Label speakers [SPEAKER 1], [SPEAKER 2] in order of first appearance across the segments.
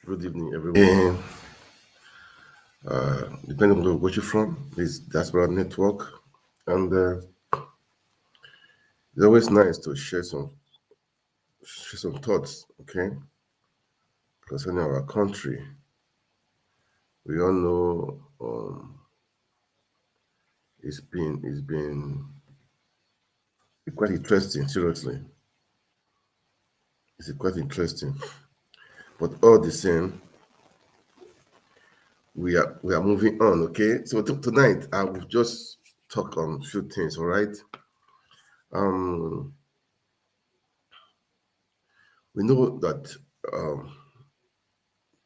[SPEAKER 1] Good evening, everyone. Depending on where you're watching from, this Diaspora Network, and it's always nice to share some thoughts, okay, concerning our country. We all know it's been quite interesting. Seriously, it's quite interesting. But all the same, we are moving on, okay. So tonight I will just talk on a few things, all right. Um, we know that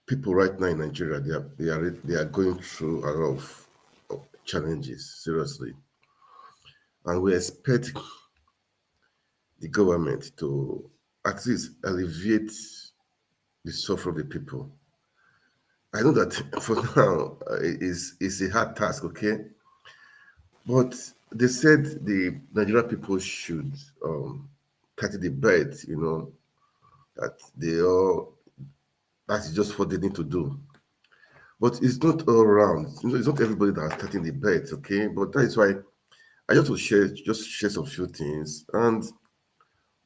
[SPEAKER 1] people right now in Nigeria, they are going through a lot of challenges, seriously, and we expect the government to at least alleviate the suffering of the people. I know that for now it's a hard task, okay, but they said the Nigerian people should tighten the belt, that they all that is just what they need to do. But it's not all around. It's not everybody that's tighten the belt, okay. But that is why I just to share some few things, and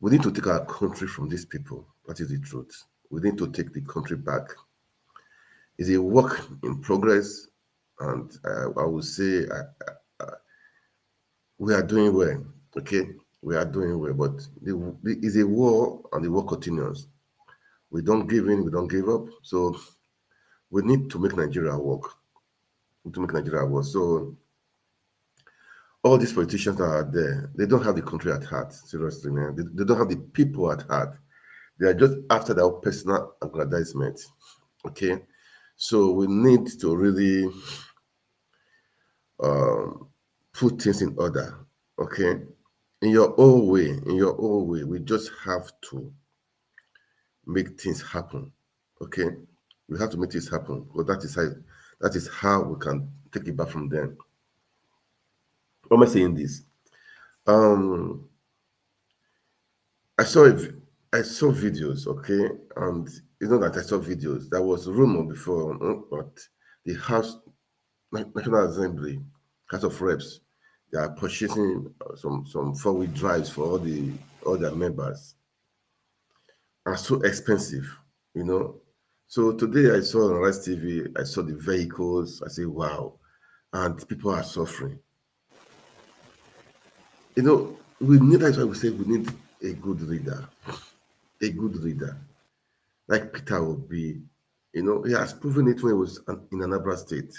[SPEAKER 1] we need to take our country from these people. That is the truth. We need to take the country back. It's a work in progress, and I will say we are doing well. Okay, we are doing well, but it's a war, and the war continues. We don't give in, we don't give up. So we need to make Nigeria work. We need to make Nigeria work. So all these politicians that are there, they don't have the country at heart. Seriously, man, they don't have the people at heart. They are just after their personal aggrandizement. Okay, so we need to really put things in order. Okay, in your own way, we just have to make things happen. Okay, we have to make things happen because that is how we can take it back from them. Why am I saying this? Um, I saw it. I saw videos, okay, and you know that I saw videos. There was rumor before, but the National Assembly, House of Reps, they are purchasing some 4-wheel drives for all their members, are so expensive, you know. So today I saw on Rice TV, I saw the vehicles. I say, wow, and people are suffering. We need. That's why we say we need a good leader, a good leader. Like Peter Obi, he has proven it when he was in Anambra State.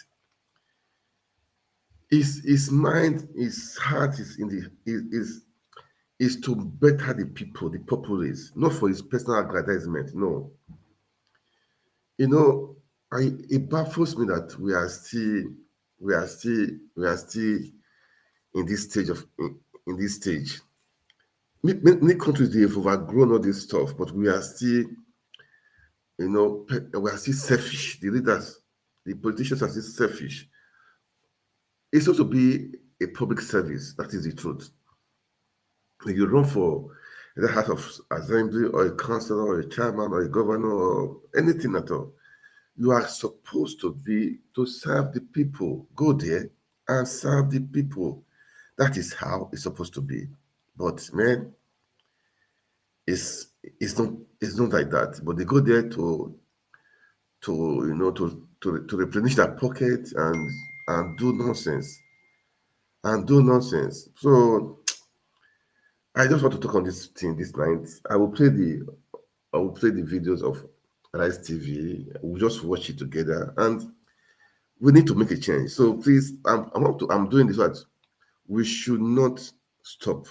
[SPEAKER 1] His mind, his heart is in the is to better the people, the populace, not for his personal aggrandizement. No, you know, it baffles me that we are still in this stage in this stage. Many countries they have overgrown all this stuff, but we are still we are still selfish. The leaders, the politicians are still selfish. It's supposed to be a public service. That is the truth. When you run for the House of Assembly or a councillor or a chairman or a governor or anything at all, you are supposed to be to serve the people. Go there and serve the people. That is how it's supposed to be. But man, it's not like that. But they go there to replenish their pocket and do nonsense So I just want to talk on this thing this night. I will play the videos of Rice TV. We'll just watch it together, and we need to make a change. So please, I'm doing this. What we should not stop.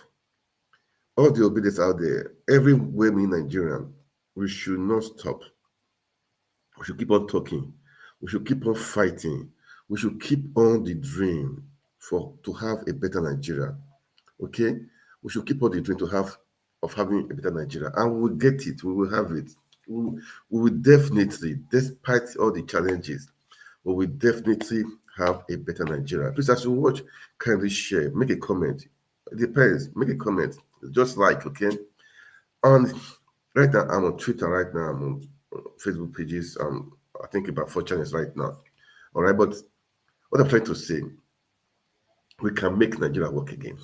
[SPEAKER 1] All the obedience out there, everywhere in Nigerian, we should not stop. We should keep on talking. We should keep on fighting. We should keep on the dream to have a better Nigeria. Okay, we should keep on the dream of having a better Nigeria, and we will get it. We will have it. We will definitely, despite all the challenges, we will definitely have a better Nigeria. Please, as you watch, kindly share, make a comment. It depends. Make a comment. Just like, okay. And right now, I'm on Twitter. Right now, Facebook pages. I think about 4 channels right now. All right, but what I'm trying to say, we can make Nigeria work again.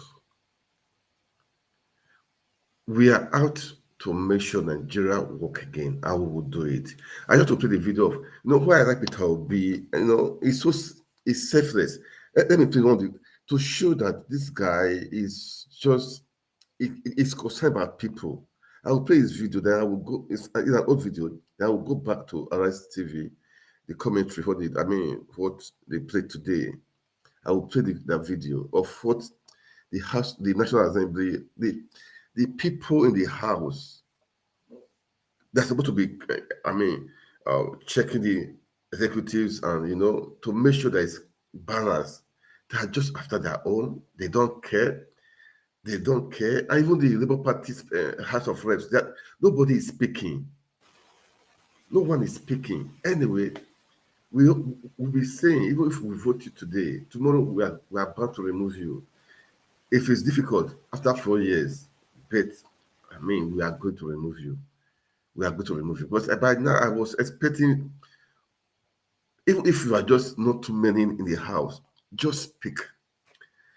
[SPEAKER 1] We are out to make sure Nigeria work again. How we will do it. I just to play the video of why I like Peter Obi. It's selfless. Let me play to show that this guy is just it's concerned about people. I will play his video, then I will go. It's an old video. Then I will go back to Arise TV, the commentary what they played today. I will play that video of what the National Assembly, the people in the house they're supposed to be, checking the executives and to make sure there is balance. They are just after their own. They don't care. They don't care. And even the Labour Party's House of Reps, that nobody is speaking. No one is speaking. Anyway, we'll be saying, even if we vote you today, tomorrow we are about to remove you. If it's difficult after 4 years, but we are going to remove you. We are going to remove you. But by now, I was expecting, even if you are just not too many in the house, just speak.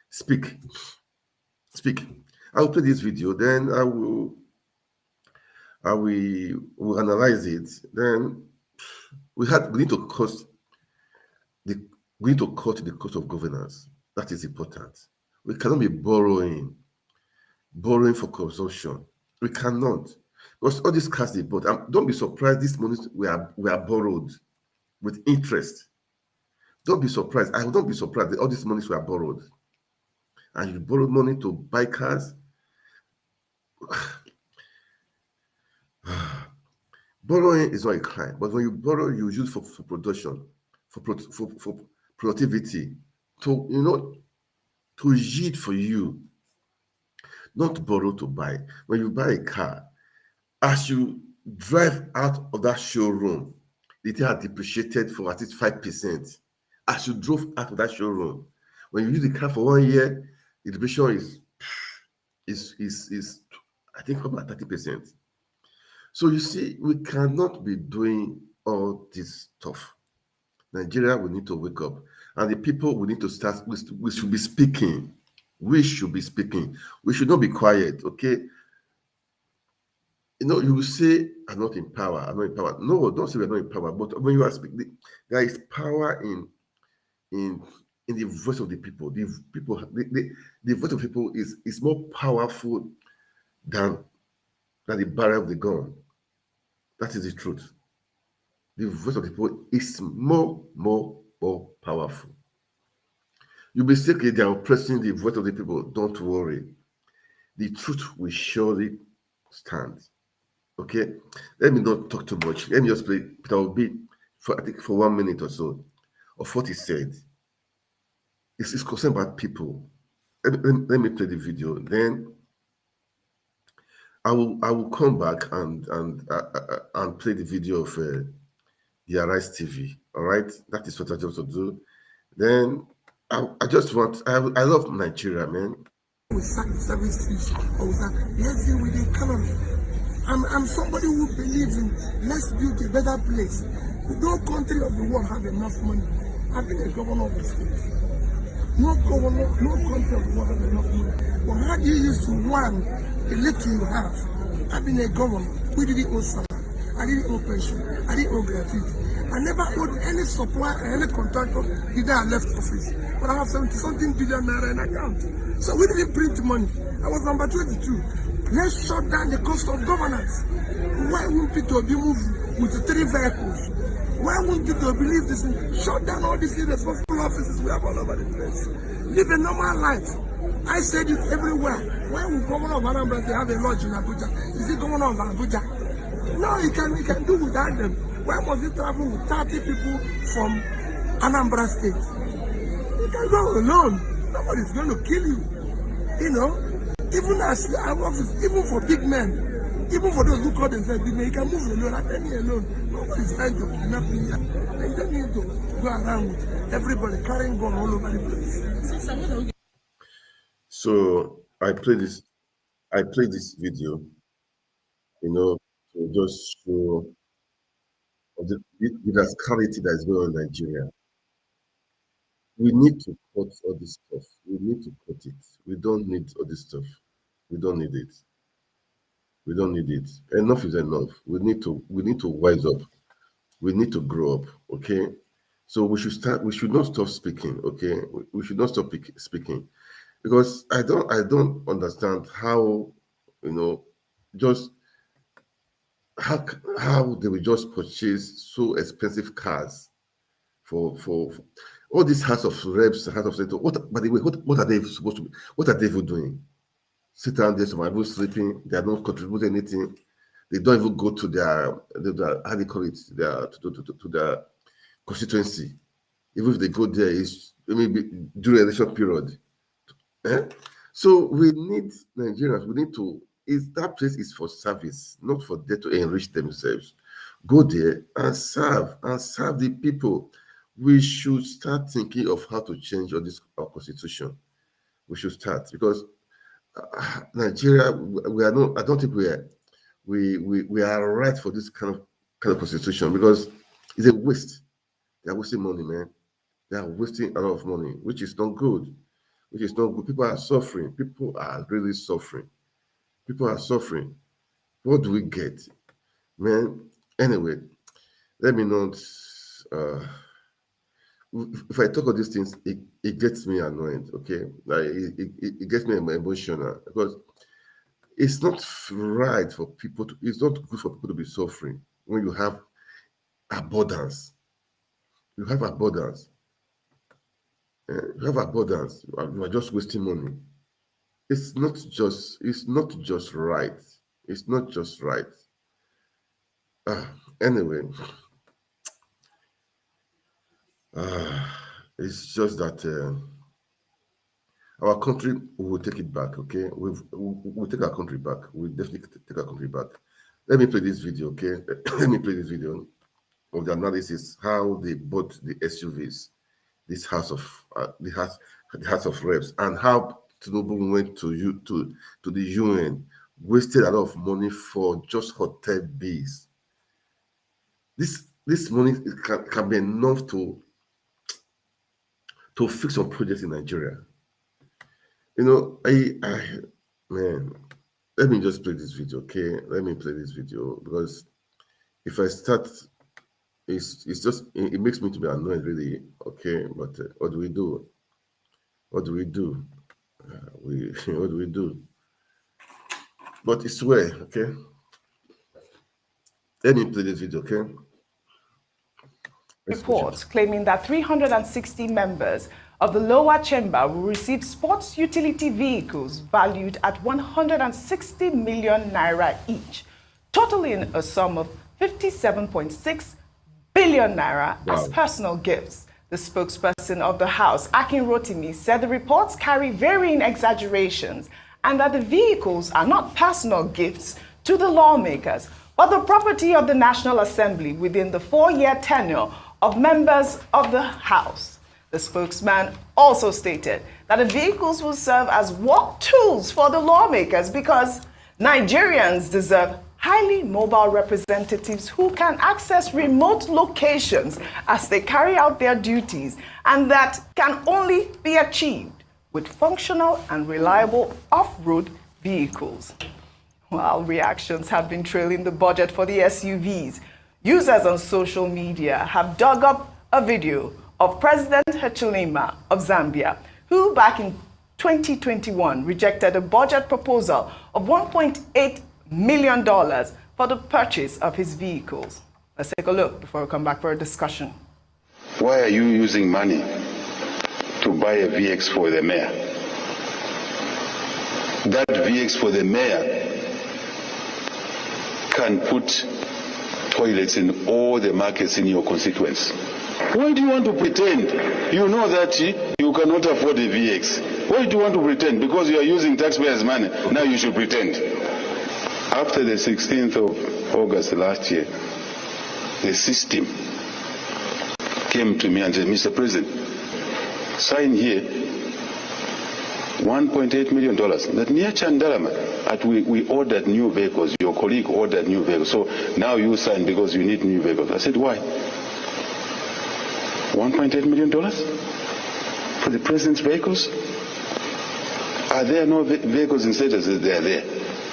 [SPEAKER 1] Speak. Speak. I will play this video, then will analyze it. Then we need to cut the cost of governance. That is important. We cannot be borrowing for consumption. We cannot. Because all these cars they bought, don't be surprised these monies were borrowed with interest. Don't be surprised. I will not be surprised that all these monies were borrowed. And you borrowed money to buy cars. Borrowing is not a crime, but when you borrow, you use for production, for productivity, to yield for you, not borrow to buy. When you buy a car, as you drive out of that showroom, the thing had depreciated for at least 5%. As you drove out of that showroom, when you use the car for 1 year, the depreciation is I think about 30%. So you see, we cannot be doing all this stuff. Nigeria, we need to wake up, and the people we need to start. We should be speaking. We should be speaking. We should not be quiet. Okay. You will say, I'm not in power. I'm not in power. No, don't say we're not in power. But when you are speaking, there is power in the voice of the people. The voice of people is more powerful than the barrel of the gun. That is the truth. The voice of the people is more powerful. You may say, okay, they are oppressing the voice of the people. Don't worry. The truth will surely stand. Okay? Let me not talk too much. Let me just play Peter Obi for 1 minute or so of what he said. It's concerned about people. Let me play the video. Then I will come back and play the video of the Arise TV. All right, that is what I just want to do. Then I just want. I love Nigeria, man.
[SPEAKER 2] We sack the service fees. Let's deal with the economy. I'm somebody who believes in let's build a better place. No country of the world have enough money. I've been a governor of the state. No country of the world has enough money. But how do you use to one the little you have? I've been a governor. We didn't owe salary. I didn't owe pension. I didn't owe gratuity. I never owed any supplier or any contractor either I left office. But I have 70-something billion naira in account. So we didn't print money. I was number 22. Let's shut down the cost of governance. Why won't people be moved with 3 vehicles? Why won't people believe this? Shut down all these irresponsible offices we have all over the place. Live a normal life. I said it everywhere. Why would Governor of Anambra have a lodge in Abuja? Is he Governor of Abuja? No, he can do without them. Why must he travel with 30 people from Anambra State? You can go alone. Nobody's going to kill you. Even as our office, even for big men, even for those who call themselves big men, you can move alone, at any alone. Nobody's trying to kidnap you. You don't need to go around with everybody carrying gun all over the place.
[SPEAKER 1] So I play this video, to just show of the rascality that is going on in Nigeria. We need to cut all this stuff. We need to cut it. We don't need all this stuff. We don't need it. We don't need it. Enough is enough. We need to wise up. We need to grow up. Okay. So we should start. We should not stop speaking. Okay. We should not stop speaking, because I don't understand how, just how they will just purchase so expensive cars for all these House of Reps, House of Senators. What, by the way, what are they supposed to be? What are they even doing? Sit down there, some are even sleeping. They are not contributing anything. They don't even go to their how do you call it, to their constituency. Even if they go there, it's maybe during election period. Eh? So we need Nigerians. We need to. That place is for service, not for them to enrich themselves. Go there and serve the people. We should start thinking of how to change our constitution. We should start, because Nigeria, we are not. I don't think we are right for this kind of constitution, because it's a waste. They are wasting money, man. They are wasting a lot of money, which is not good. Which is not good. People are suffering. People are really suffering. People are suffering. What do we get, man? Anyway, let me not. If I talk of these things, it gets me annoyed. Okay, like it gets me emotional, because it's not right for people to. It's not good for people to be suffering when you have abundance. You have abundance. You have abundance. You are just wasting money. It's not just right. It's not just right. Anyway, it's just that our country, we will take it back. Okay, we'll take our country back. We'll definitely take our country back. Let me play this video. Okay, let me play this video of the analysis how they bought the SUVs, this the House of Reps, and how Tinubu went to the UN, wasted a lot of money for just hotel bills. This money can be enough to fix some projects in Nigeria. Man, let me just play this video, okay? Let me play this video, because if I start, it makes me to be annoyed, really. Okay, but what do we do? What do we do? What do we do? But it's where, okay? Let me play this video, okay?
[SPEAKER 3] Reports claiming that 360 members of the lower chamber will receive sports utility vehicles valued at 160 million naira each, totaling a sum of 57.6 billion naira as personal gifts. The spokesperson of the House, Akin Rotimi, said the reports carry varying exaggerations and that the vehicles are not personal gifts to the lawmakers, but the property of the National Assembly within the 4-year tenure of members of the House. The spokesman also stated that the vehicles will serve as work tools for the lawmakers because Nigerians deserve highly mobile representatives who can access remote locations as they carry out their duties, and that can only be achieved with functional and reliable off-road vehicles. While reactions have been trailing the budget for the SUVs, users on social media have dug up a video of President Hichilema of Zambia, who back in 2021 rejected a budget proposal of $1.8 million for the purchase of his vehicles. Let's take a look before we come back for a discussion.
[SPEAKER 4] Why are you using money to buy a VX for the mayor? That VX for the mayor can put toilets in all the markets in your constituency. Why do you want to pretend? You know that you cannot afford a VX. Why do you want to pretend? Because you are using taxpayers' money. Now you should pretend. After the 16th of August last year, the system came to me and said, Mr. President, sign here $1.8 million. That near Chandarama, we ordered new vehicles. Your colleague ordered new vehicles. So now you sign because you need new vehicles. I said, why? $1.8 million for the president's vehicles? Are there no vehicles in status? They are there.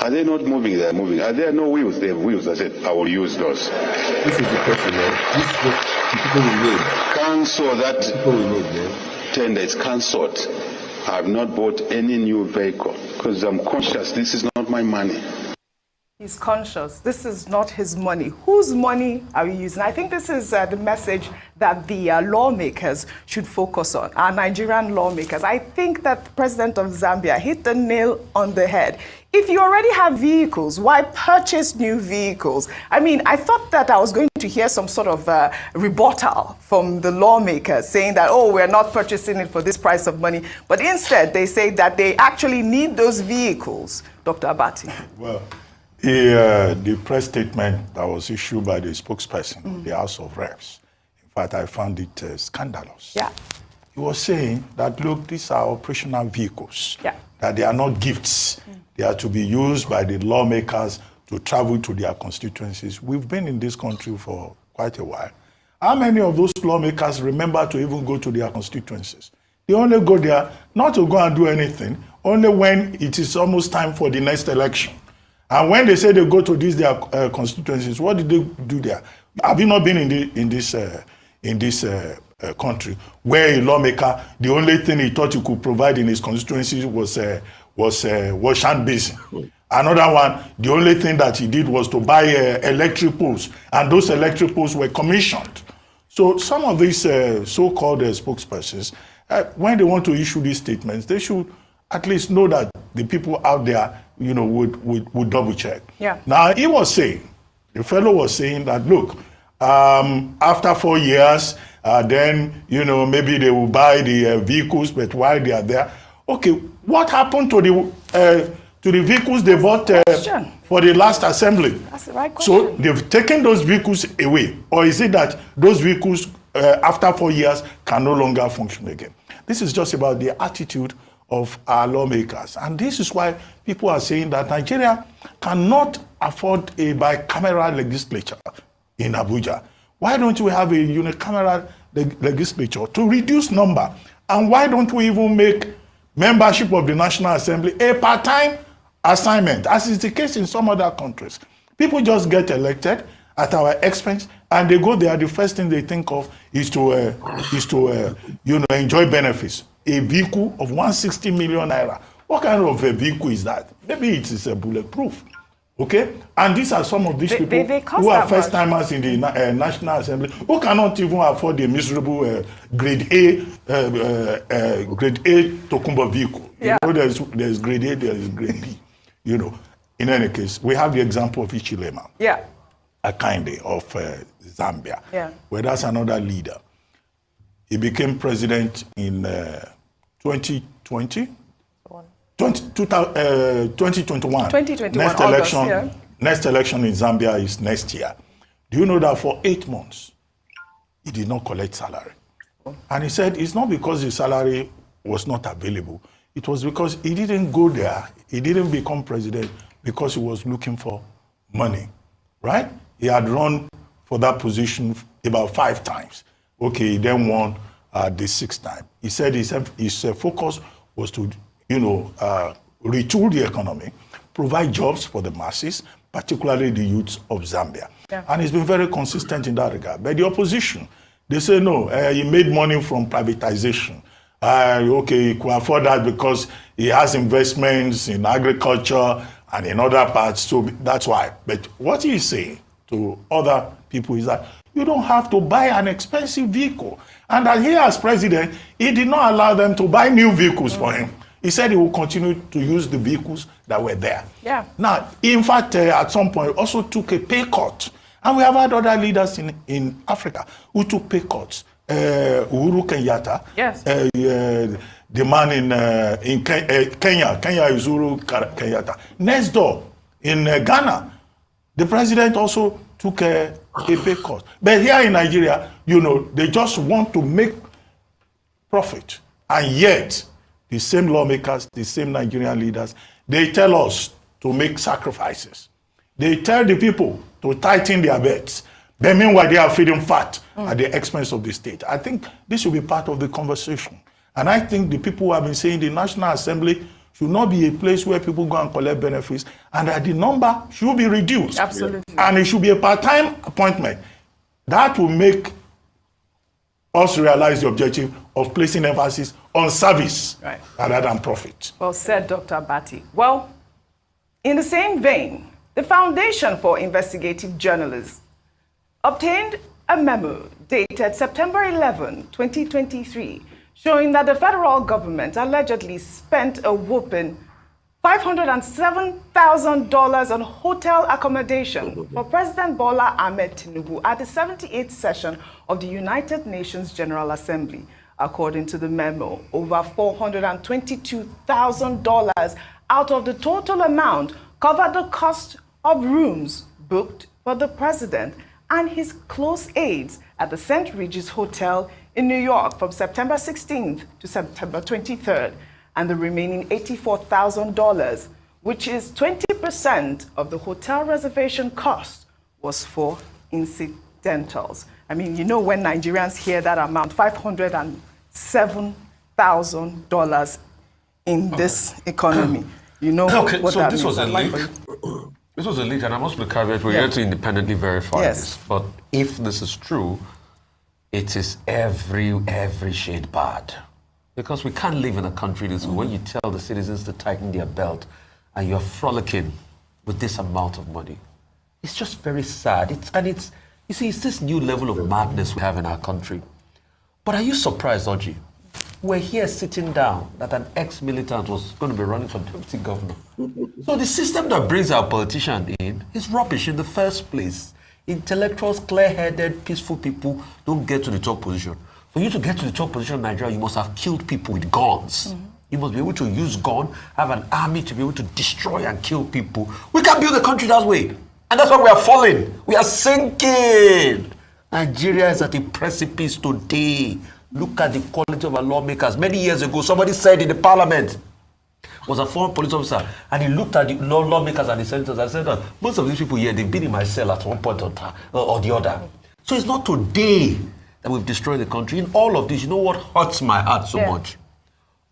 [SPEAKER 4] Are they not moving? They are moving. Are there no wheels? They have wheels. I said, I will use those.
[SPEAKER 1] This is the question now. This is what the people we need.
[SPEAKER 4] Cancel that
[SPEAKER 1] People we need, man.
[SPEAKER 4] tender. It's cancelled. I have not bought any new vehicle because I'm conscious this is not my money.
[SPEAKER 3] He's conscious. This is not his money. Whose money are we using? I think this is the message that the lawmakers should focus on, our Nigerian lawmakers. I think that the president of Zambia hit the nail on the head. If you already have vehicles, why purchase new vehicles? I mean, I thought that I was going to hear some sort of rebuttal from the lawmakers saying that, oh, we're not purchasing it for this price of money. But instead, they say that they actually need those vehicles. Dr. Abati.
[SPEAKER 5] Well, the press statement that was issued by the spokesperson of the House of Reps, in fact, I found it scandalous.
[SPEAKER 3] Yeah.
[SPEAKER 5] He was saying that, look, these are operational vehicles,
[SPEAKER 3] Yeah.
[SPEAKER 5] that they are not gifts. They are to be used by the lawmakers to travel to their constituencies. We've been in this country for quite a while. How many of those lawmakers remember to even go to their constituencies? They only go there not to go and do anything, only when it is almost time for the next election. And when they say they go to these their constituencies, what did they do there? Have you not been in this country where a lawmaker, the only thing he thought he could provide in his constituency was wash and basin? Another one, the only thing that he did was to buy electric poles, and those electric poles were commissioned. So some of these so-called spokespersons, when they want to issue these statements, they should at least know that the people out there, would double check.
[SPEAKER 3] Yeah.
[SPEAKER 5] Now, the fellow was saying that, look, after 4 years, then, maybe they will buy the vehicles, but while they are there, okay, what happened to the vehicles they bought for the last assembly?
[SPEAKER 3] That's the right question.
[SPEAKER 5] So they've taken those vehicles away, or is it that those vehicles, after 4 years, can no longer function again? This is just about the attitude of our lawmakers. And this is why people are saying that Nigeria cannot afford a bicameral legislature in Abuja. Why don't we have a unicameral legislature to reduce number? And why don't we even make membership of the National Assembly a part-time assignment, as is the case in some other countries? People just get elected at our expense, and they go there. The first thing they think of is to enjoy benefits. A vehicle of 160 million naira. What kind of a vehicle is that? Maybe it is a bulletproof. Okay? And these are some of these people who are first timers in the National Assembly, who cannot even afford a miserable grade A Tokumbo vehicle.
[SPEAKER 3] Yeah.
[SPEAKER 5] There's grade A, there is grade B. In any case, we have the example of Ichilema.
[SPEAKER 3] Yeah.
[SPEAKER 5] Akande of Zambia.
[SPEAKER 3] Yeah.
[SPEAKER 5] Where that's another leader. He became president in 2020? 2021.
[SPEAKER 3] 2021,
[SPEAKER 5] Next election in Zambia is next year. Do you know that for 8 months, he did not collect salary? And he said it's not because the salary was not available. It was because he didn't go there. He didn't become president because he was looking for money, right? He had run for that position about 5 times. Okay, he then won the 6th time. He said his focus was to, retool the economy, provide jobs for the masses, particularly the youths of Zambia.
[SPEAKER 3] Yeah.
[SPEAKER 5] And he's been very consistent in that regard. But the opposition, they say, no, he made money from privatization. Okay, he could afford that because he has investments in agriculture and in other parts, so that's why. But what he's saying to other people is that you don't have to buy an expensive vehicle. And that he, as president, he did not allow them to buy new vehicles for him. He said he will continue to use the vehicles that were there.
[SPEAKER 3] Yeah.
[SPEAKER 5] Now, in fact, at some point, also took a pay cut. And we have had other leaders in Africa who took pay cuts. Uhuru Kenyatta.
[SPEAKER 3] Yes.
[SPEAKER 5] The man in Kenya. Kenya is Uhuru Kenyatta. Next door, in Ghana, the president also took a pay cut. But here in Nigeria, they just want to make profit. And yet, the same lawmakers, the same Nigerian leaders, they tell us to make sacrifices. They tell the people to tighten their belts. But meanwhile, they are feeding fat at the expense of the state. I think this should be part of the conversation. And I think the people who have been saying the National Assembly should not be a place where people go and collect benefits, and that the number should be reduced.
[SPEAKER 3] Absolutely.
[SPEAKER 5] And it should be a part-time appointment. That will make us realize the objective of placing emphasis on service rather than profit.
[SPEAKER 3] Well said, Dr. Bati. Well, in the same vein, the Foundation for Investigative Journalists obtained a memo dated September 11, 2023, showing that the federal government allegedly spent a whopping $507,000 on hotel accommodation for President Bola Ahmed Tinubu at the 78th session of the United Nations General Assembly. According to the memo, over $422,000 out of the total amount covered the cost of rooms booked for the president and his close aides at the St. Regis Hotel in New York from September 16th to September 23rd, and the remaining $84,000, which is 20% of the hotel reservation cost, was for incidentals. I mean, you know, when Nigerians hear that amount, $507,000 in this economy, you know what
[SPEAKER 6] so
[SPEAKER 3] that
[SPEAKER 6] this
[SPEAKER 3] means.
[SPEAKER 6] was a leak. This was a leak, and I must be caveat, we're here to independently verify this. But if this is true, it is every shade bad. Because we can't live in a country this way when you tell the citizens to tighten their belt and you're frolicking with this amount of money. It's just very sad. You see, it's this new level of madness we have in our country. But are you surprised, Oji? We're here sitting down that an ex-militant was going to be running for deputy governor. So the system that brings our politician in is rubbish in the first place. Intellectuals, clear-headed, peaceful people don't get to the top position. For you to get to the top position in Nigeria, you must have killed people with guns. You must be able to use gun, have an army to be able to destroy and kill people. We can't build a country that way. And that's why we are falling. We are sinking. Nigeria is at a precipice today. Look at the quality of our lawmakers. Many years ago, somebody said in the parliament, was a former police officer, and he looked at the lawmakers and the senators and said that most of these people here, they've been in my cell at one point or the other. So it's not today that we've destroyed the country. In all of this, you know what hurts my heart so much?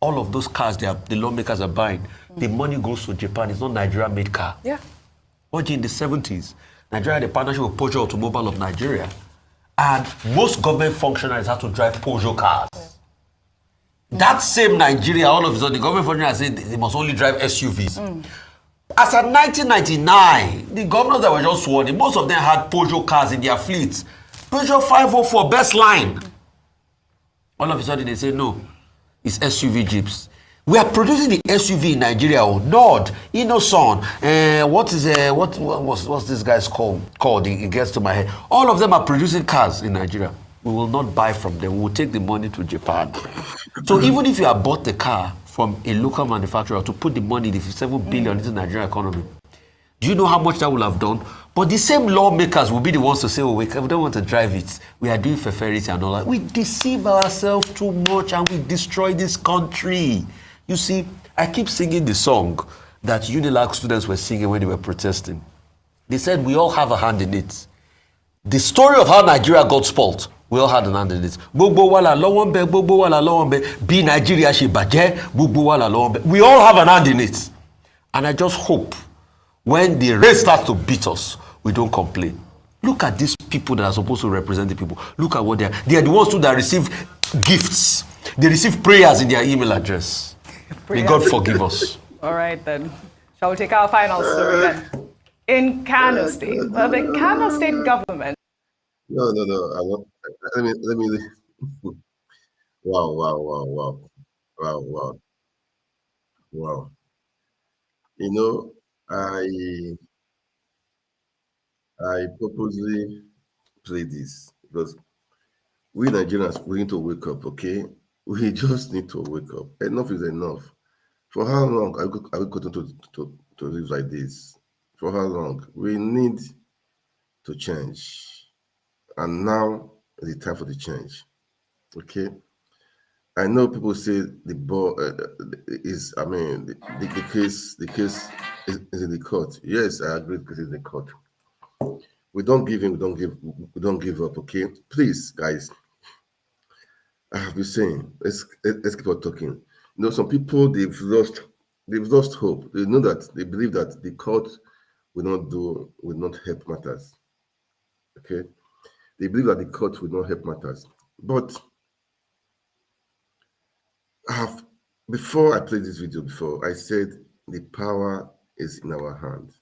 [SPEAKER 6] All of those cars the lawmakers are buying, the money goes to Japan. It's not Nigeria-made car.
[SPEAKER 3] Yeah.
[SPEAKER 6] But in the 70s, Nigeria had a partnership with Peugeot Automobile of Nigeria, and most government functionaries had to drive Peugeot cars. That same Nigeria, all of a sudden, the government functionaries said they must only drive SUVs. As of 1999, the governors that were just sworn in, most of them had Peugeot cars in their fleets. Peugeot 504, best line. All of a sudden, they say, no, it's SUV Jeeps. We are producing the SUV in Nigeria. Nord, Innoson, what's this guy's called? It gets to my head. All of them are producing cars in Nigeria. We will not buy from them. We will take the money to Japan. So even if you have bought the car from a local manufacturer to put the money, the 7 billion into the Nigerian economy, do you know how much that will have done? But the same lawmakers will be the ones to say, oh, we don't want to drive it. We are doing fertility and all that. We deceive ourselves too much and we destroy this country. You see, I keep singing the song that Unilag students were singing when they were protesting. They said we all have a hand in it. The story of how Nigeria got spoiled, we all had an hand in it. Gbogbo wa la lọ́wọ́ ńbẹ̀, gbogbo wa la lọ́wọ́ ńbẹ̀, bí Nigeria ṣe bàjẹ́, gbogbo wa la lọ́wọ́ ńbẹ̀. We all have an hand in it. And I just hope when the rain starts to beat us, we don't complain. Look at these people that are supposed to represent the people. Look at what they are. They are the ones too that receive gifts. They receive prayers in their email address. May God forgive us.
[SPEAKER 3] All right, then. Shall we take our final story then? In Kano State, well, the Kano State government.
[SPEAKER 1] No. I want. Let me. Wow. You know, I purposely play this because we Nigerians we need to wake up. Okay, we just need to wake up. Enough is enough. For how long are we going to live like this? For how long? We need to change. And now is the time for the change. Okay? I know people say the ball is. I mean, the case is in the court. Yes, I agree. Because it's in the court. We don't give in. We don't give up. Okay, please, guys. I have been saying. Let's keep on talking. You know, some people they've lost hope. They know that they believe that the court will not help matters. Okay, they believe that the court will not help matters. But I have before I played this video before, I said the power is in our hand.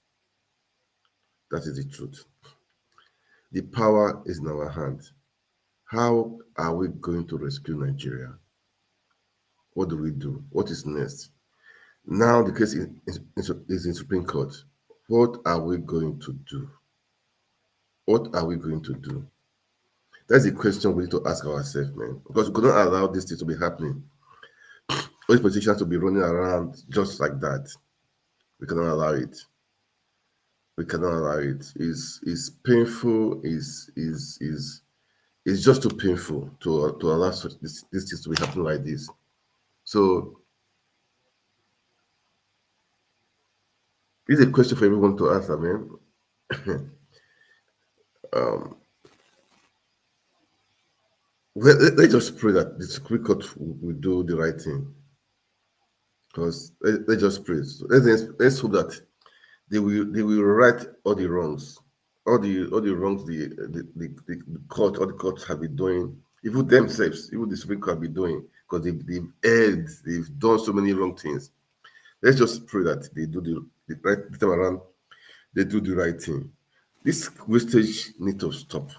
[SPEAKER 1] That is the truth. The power is in our hand. How are we going to rescue Nigeria? What do we do? What is next? Now the case is in Supreme Court. What are we going to do? What are we going to do? That's the question we need to ask ourselves, man. Because we cannot allow this thing to be happening. All these politicians to be running around just like that. We cannot allow it. We cannot allow it. It's painful. It's just too painful to allow this things to be happening like this. So it's a question for everyone to answer, man. Let's just pray that the Supreme Court will do the right thing. Because let's just pray. So let's hope that they will right all the wrongs, all the wrongs the court, all the courts have been doing, even themselves, even the Supreme Court have been doing, because they've erred, they've done so many wrong things. Let's just pray that they do the right this time around, they do the right thing. This wastage need to stop.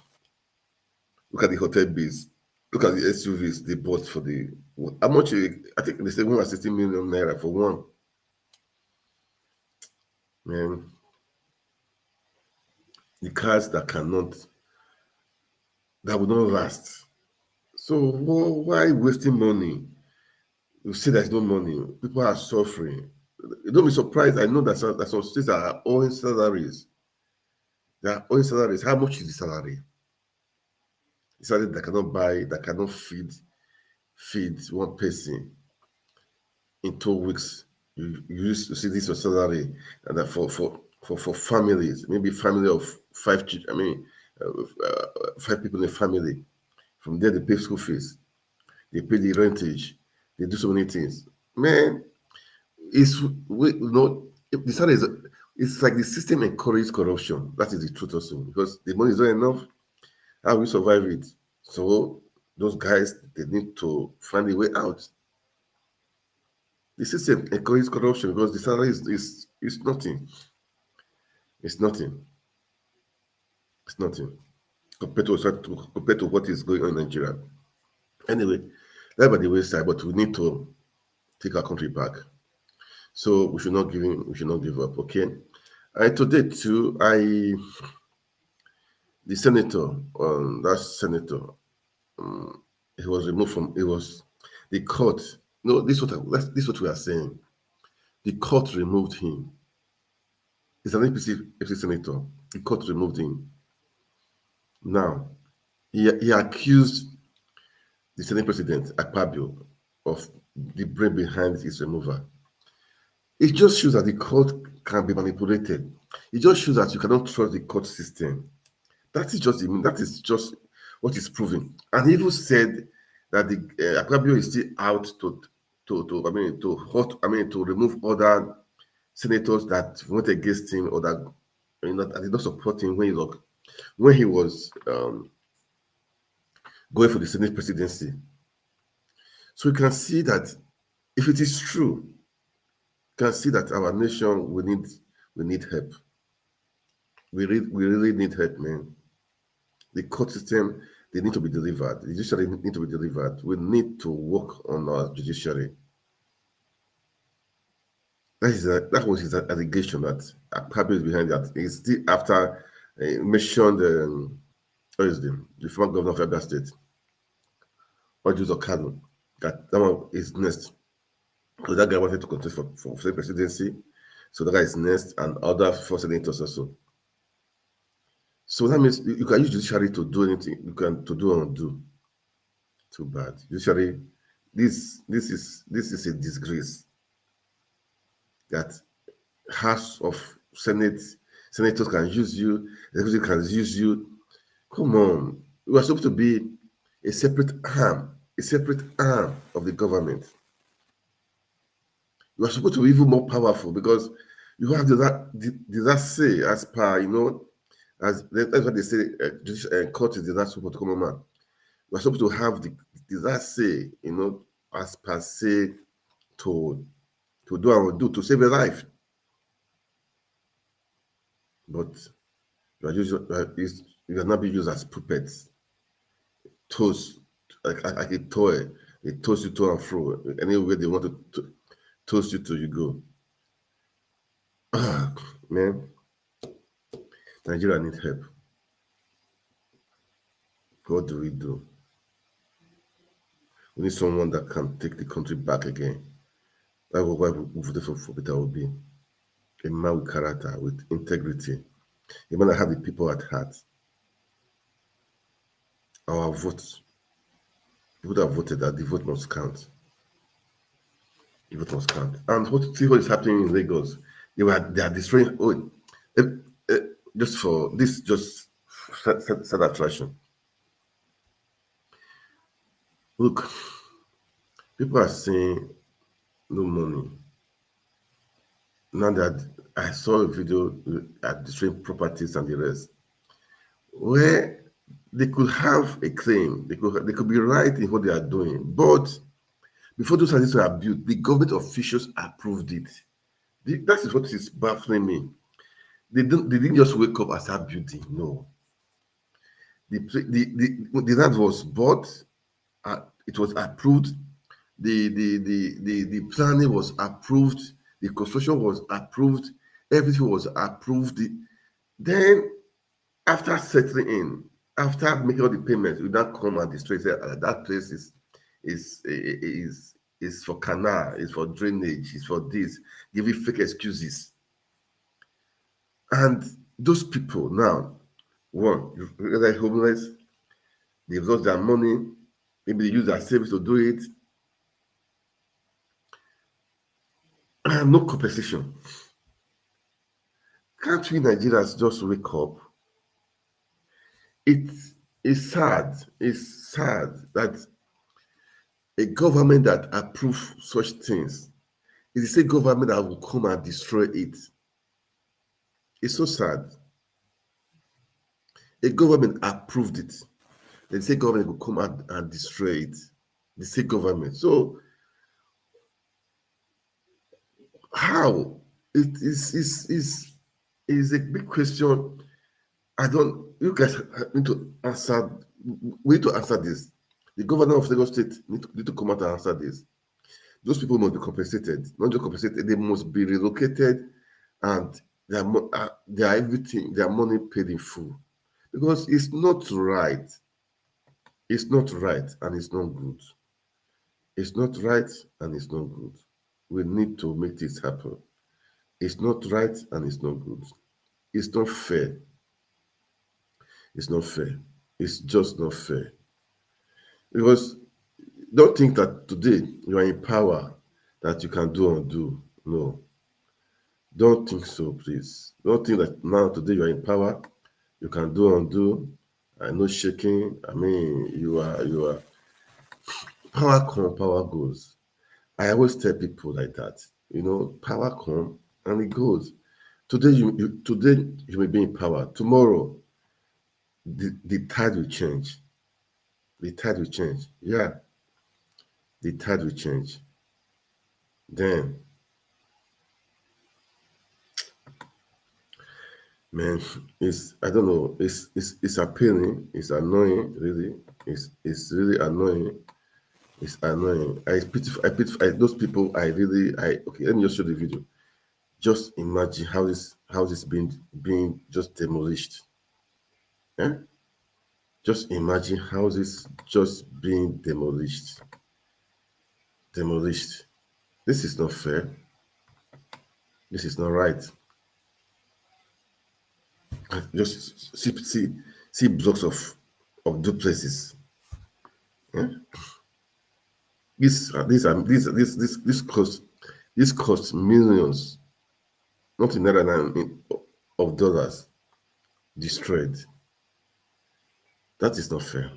[SPEAKER 1] Look at the hotel bills. Look at the SUVs they bought for the how much? I think they say 160 million naira for one. Man, the cars that will not last. So why wasting money? You say there's no money. People are suffering. You don't be surprised. I know that some states are owing salaries. They are owing salaries. How much is the salary? The salary that cannot buy, that cannot feed one person in 2 weeks. You used to see this your salary, and that for families, maybe family of 5 children. I mean, 5 people in a family. From there, they pay school fees, they pay the rentage, they do so many things. Man, the salary is. It's like the system encourages corruption. That is the truth also, because the money is not enough. How we survive it? So those guys, they need to find a way out. The system encourages corruption because the salary is nothing. It's nothing. It's nothing compared to what is going on in Nigeria. Anyway, that by the wayside, but we need to take our country back. So we should not give up. Okay. And today too, the senator, that senator, he was removed from. It was the court. No, this is what we are saying. The court removed him. He's an APC senator. The court removed him. Now, he accused the Senate President Akpabio of the brain behind his removal. It just shows that the court can be manipulated. It just shows that you cannot trust the court system. That is just what is proven. And he even said that the Akpabio is still out to remove other senators that went against him or that did not support him when he was going for the Senate presidency. So you can see that if it is true, you can see that our nation we need help. We really need help, man. The court system, they need to be delivered. The judiciary need to be delivered. We need to work on our judiciary. That was his allegation that Akpabio is behind that. It's still after mentioned the former governor of Abia State, Ojus Okano, that one is next. So that guy wanted to contest for the presidency. So that guy is next, and other 4 senators also. So that means you can use judiciary to do anything. You can to do or undo. Too bad. Judiciary, this is a disgrace that House of senators can use you, executive can use you. Come on, you are supposed to be a separate arm of the government. You are supposed to be even more powerful because you have that say as per as that's what they say. Court is the last support common man. You are supposed to have that say, as per say to do and do to save a life. But you are not being used as puppets, toast like a toy. They toast you to and fro. Anywhere they want to toast you to, you go. Man, Nigeria needs help. What do we do? We need someone that can take the country back again. That's why we voted for Peter Obi. A man with character, with integrity. A man that have the people at heart. Our votes, people that voted, that the vote must count. The vote must count. And see what is happening in Lagos. They are destroying. Just for this, just sad attraction. Look, people are saying no money. Now that I saw a video at destroying properties and the rest, where they could have a claim, they could be right in what they are doing, but before those houses were built, the government officials approved it. That is what is baffling me. They didn't just wake up and start building. No, the land was bought, it was approved, the planning was approved, the construction was approved, everything was approved. Then after settling in, after making all the payments, we now come and destroy that place is for canal, is for drainage, is for this, giving fake excuses. And those people now, one, they're homeless, they've lost their money, maybe they use their savings to do it. And no compensation. Can't we Nigerians just wake up? It's sad. It's sad that a government that approves such things is the same government that will come and destroy it. It's so sad. A government approved it. The same government will come out and destroy it. The same government. So how? It is a big question. You guys need to answer. We need to answer this. The governor of Lagos State need to come out and answer this. Those people must be compensated. Not just compensated, they must be relocated, and their everything, their money paid in full. Because it's not right. It's not right and it's not good. It's not right and it's not good. We need to make this happen. It's not right and it's not good. It's not fair. It's not fair. It's just not fair. Because don't think that today you are in power that you can do and do. No. Don't think so, please. Don't think that now today you are in power, you can do and do. I know shaking. I mean, you are power come, power goes. I always tell people like that. Power come and it goes. Today you may be in power. Tomorrow, the tide will change. The tide will change. Yeah. The tide will change. Then, man, I don't know, it's appealing, it's annoying, really. It's really annoying. It's annoying. I pity those people. Okay, let me just show the video. Just imagine how this being just demolished. Yeah? Just imagine how this just being demolished. Demolished. This is not fair. This is not right. Just see blocks of duplexes. Yeah? This costs millions, not in naira, of dollars destroyed. That is not fair.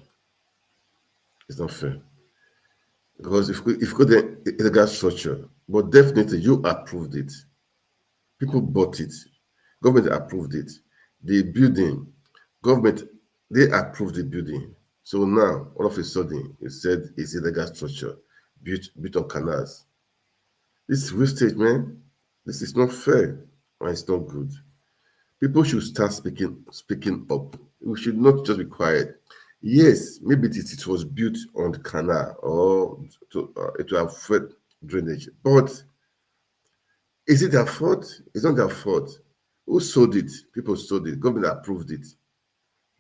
[SPEAKER 1] It's not fair. Because if you go the illegal structure, but definitely you approved it. People bought it. Government approved it. The building, government, they approved the building. So now, all of a sudden, it said it's illegal structure built on canals. This is wastage, man. This is not fair, and it's not good. People should start speaking up. We should not just be quiet. Yes, maybe it was built on the canal or to affect drainage, but is it their fault? It's not their fault. Who sold it? People sold it. Government approved it.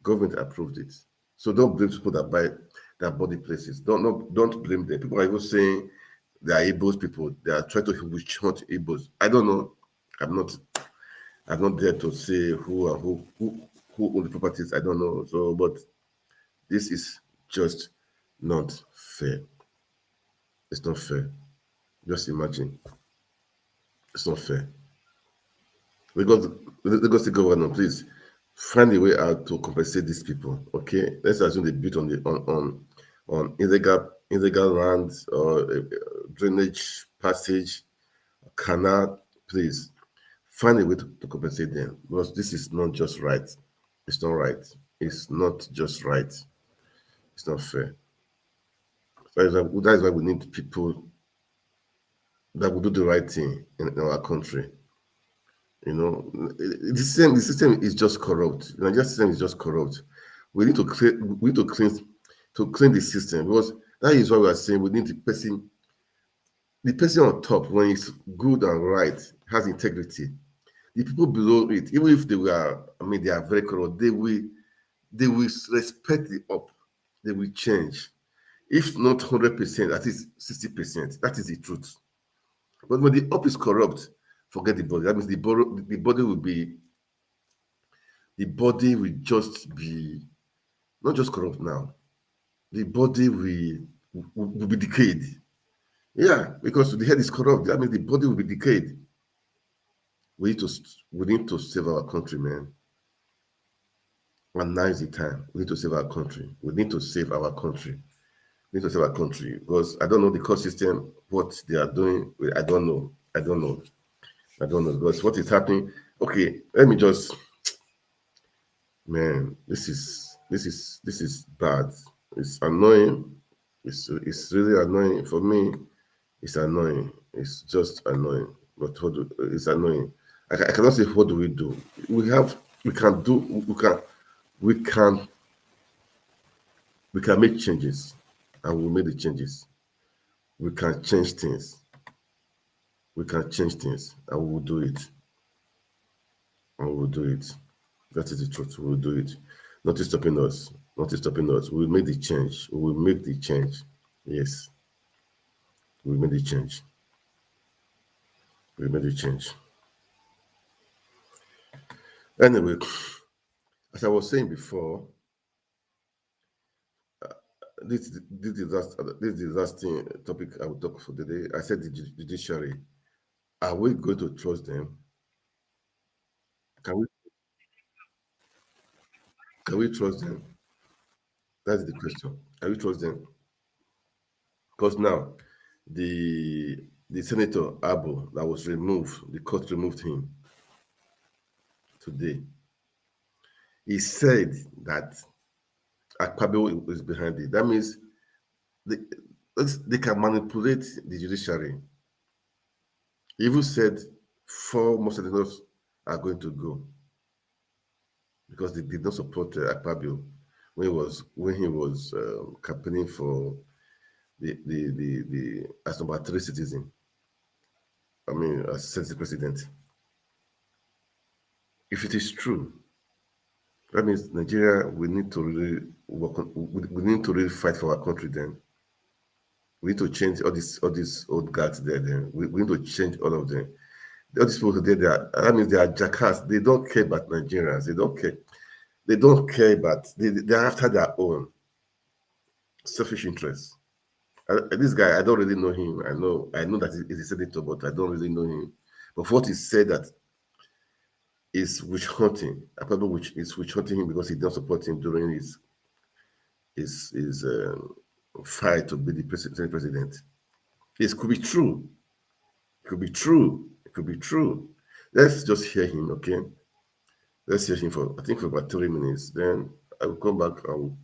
[SPEAKER 1] Government approved it. So don't blame people that bought the places. Don't blame them. People are even saying they are Igbos people. They are trying to hunt Igbos. I don't know. I'm not there to say who own the properties. I don't know. So, but this is just not fair. It's not fair. Just imagine. It's not fair. Lagos State governor, please find a way out to compensate these people. Okay, let's assume they built on illegal lands or drainage passage, canal. Please find a way to compensate them, because this is not just right. It's not right. It's not just right. It's not fair. That is why we need people that will do the right thing in our country. You know, the system is just corrupt. The Nigerian system is just corrupt. We need to clean the system, because that is why we are saying we need the person on top, when it's good and right, has integrity. The people below it, even if they are very corrupt, they will respect the up. They will change. If not 100%, at least 60%. That is the truth. But when the up is corrupt, forget the body. That means the body will just be not just corrupt now. The body will be decayed. Yeah, because the head is corrupt. That means the body will be decayed. We need to save our country, man. And now is the time. We need to save our country. We need to save our country. We need to save our country, because I don't know the court system, what they are doing. I don't know. Because what is happening. Okay, let me just. Man, this is bad. It's annoying. It's really annoying for me. It's annoying. It's just annoying. But it's annoying. I cannot say what do we do. We can make changes, and we'll make the changes. We can change things. And we will do it. That is the truth. We will do it. Nothing stopping us. We will make the change. Yes. We will make the change. Anyway, as I was saying before, this is the last topic I will talk for today. I said the judiciary. Are we going to trust them? Can we trust them? That's the question. Can we trust them? Because now, the senator Abu that was removed, the court removed him today. He said that Akpabio is behind it. That means they can manipulate the judiciary. He even said 4 more senators are going to go, because they did not support Akpabio when he was campaigning for the as number 3 citizen. I mean, as Senate president. If it is true, that means Nigeria, we need to really we need to really fight for our country. Then we need to change all these old guards there. Then we need to change all of them. All these people there, that means they are jackass. They don't care about Nigerians. They don't care. They don't care about. They're after their own selfish interests. This guy, I don't really know him. I know that he's a senator, but I don't really know him. But for what he said that is witch hunting. Probably is witch hunting him because he didn't support him during his fight to be the president. It could be true. It could be true. It could be true. Let's just hear him, okay? Let's hear him for, I think, for about 3 minutes. Then I will come back and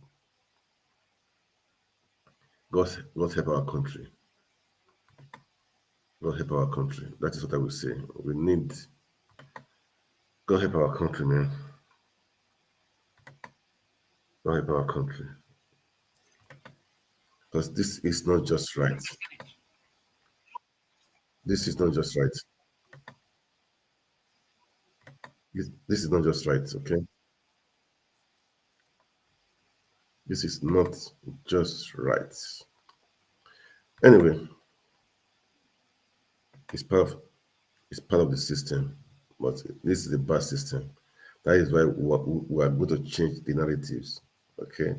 [SPEAKER 1] God help our country. God help our country. That is what I will say. We need God help our country, man. God help our country. Because this is not just right. This is not just right. This is not just right, okay? This is not just right. Anyway, it's part of the system, but this is a bad system. That is why we are going to change the narratives, okay?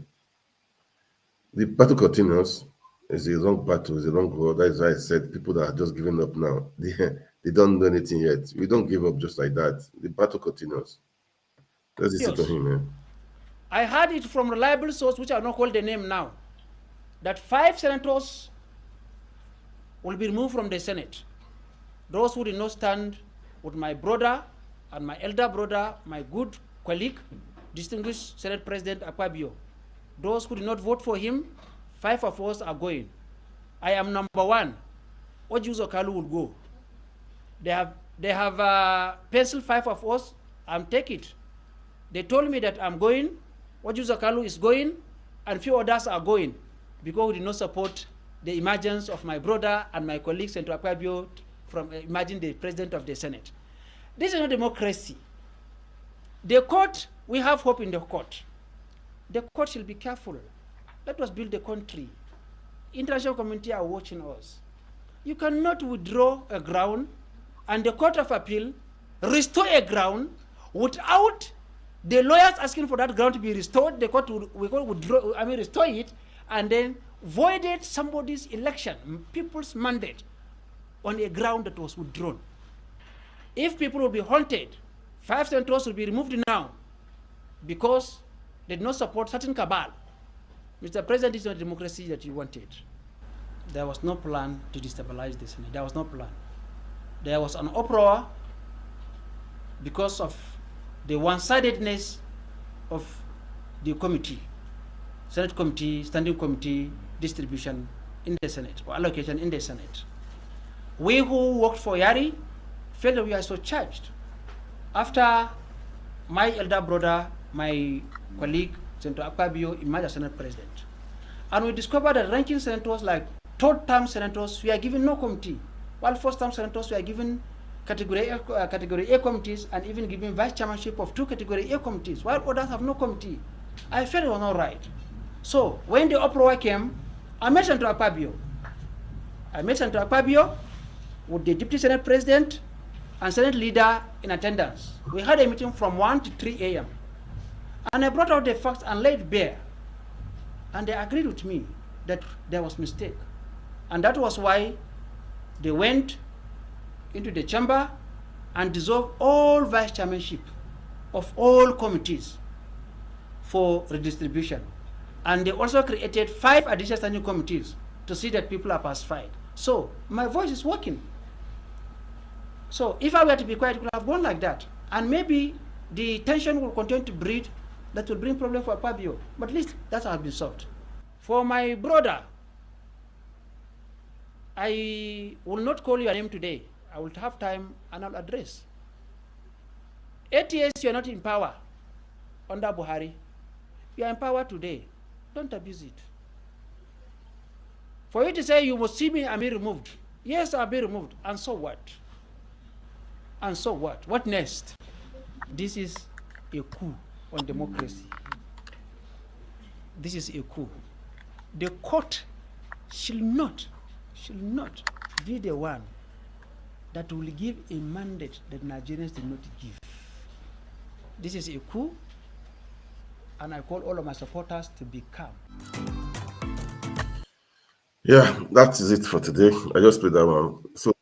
[SPEAKER 1] The battle continues. It's a long battle, it's a long war. That is why I said people that are just giving up now, they don't know anything yet. We don't give up just like that. The battle continues. Let's listen to him, man.
[SPEAKER 7] I heard it from reliable source, which I will not call the name now, that 5 senators will be removed from the Senate. Those who did not stand with my brother and my elder brother, my good colleague, distinguished Senate President Akpabio. Those who did not vote for him, 5 of us are going. I am number 1. Ojuzo Kalu will go. They have penciled 5 of us. Take it. They told me that I'm going. Ojuzo Kalu is going, and few others are going because we did not support the emergence of my brother and my colleague Senator Akpabio from emerging the president of the Senate. This is not democracy. The court, we have hope in the court. The court shall be careful. Let us build the country. International community are watching us. You cannot withdraw a ground and the Court of Appeal restore a ground without the lawyers asking for that ground to be restored. The court will restore it and then voided somebody's election, people's mandate on a ground that was withdrawn. If people will be haunted, 5 senators will be removed now because they did not support certain cabal. Mr. President, this is not democracy that you wanted. There was no plan to destabilize the Senate. There was no plan. There was an uproar because of the one-sidedness of the committee, Senate committee, standing committee distribution in the Senate, or allocation in the Senate. We who worked for Yari felt that we are so charged. After my elder brother, my colleague, Senator Akpabio, emerged as Senate President. And we discovered that ranking senators like third-term senators were given no committee, while first-term senators were given category A committees and even given vice chairmanship of 2 category A committees, while others have no committee. I felt it was not right. So when the uproar came, I met Senator Akpabio. With the Deputy Senate President and Senate Leader in attendance. We had a meeting from 1 to 3 a.m. And I brought out the facts and laid bare. And they agreed with me that there was mistake. And that was why they went into the chamber and dissolved all vice chairmanship of all committees for redistribution. And they also created 5 additional standing committees to see that people are pacified. So my voice is working. So if I were to be quiet, it would have gone like that. And maybe the tension will continue to breed. That will bring problem for Akpabio. But at least that has been solved. For my brother, I will not call your name today. I will have time and I'll address. 8 years you are not in power under Buhari. You are in power today. Don't abuse it. For you to say you must see me and be removed. Yes, I'll be removed. And so what? And so what? What next? This is a coup on democracy. This is a coup. The court shall not be the one that will give a mandate that Nigerians did not give. This is a coup, and I call all of my supporters to be calm.
[SPEAKER 1] Yeah, that is it for today. I just played that one. So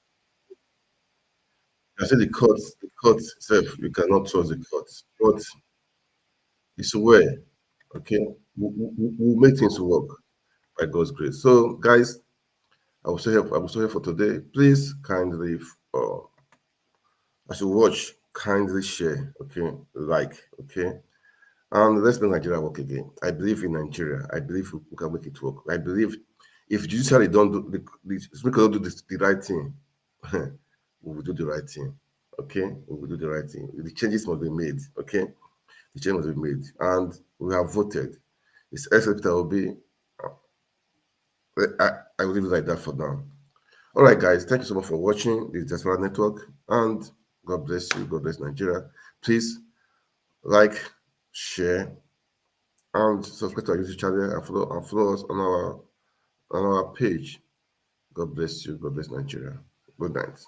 [SPEAKER 1] I said the court itself, you cannot trust the court. But it's where, okay, we'll make things work by God's grace. So, guys, I will stay here for today. Please kindly, as you watch, kindly share, okay, like, okay, and let's make Nigeria work again. I believe in Nigeria. I believe we can make it work. I believe if judiciary don't do the speaker don't do the right thing, we will do the right thing. Okay, we will do the right thing. The changes must be made. Okay, the change must be made, and we have voted. It's acceptable. Will be. I, I will leave it like that for now. All right, guys. Thank you so much for watching this Diaspora Network, and God bless you. God bless Nigeria. Please like, share, and subscribe to our YouTube channel and follow us on our page. God bless you. God bless Nigeria. Good night.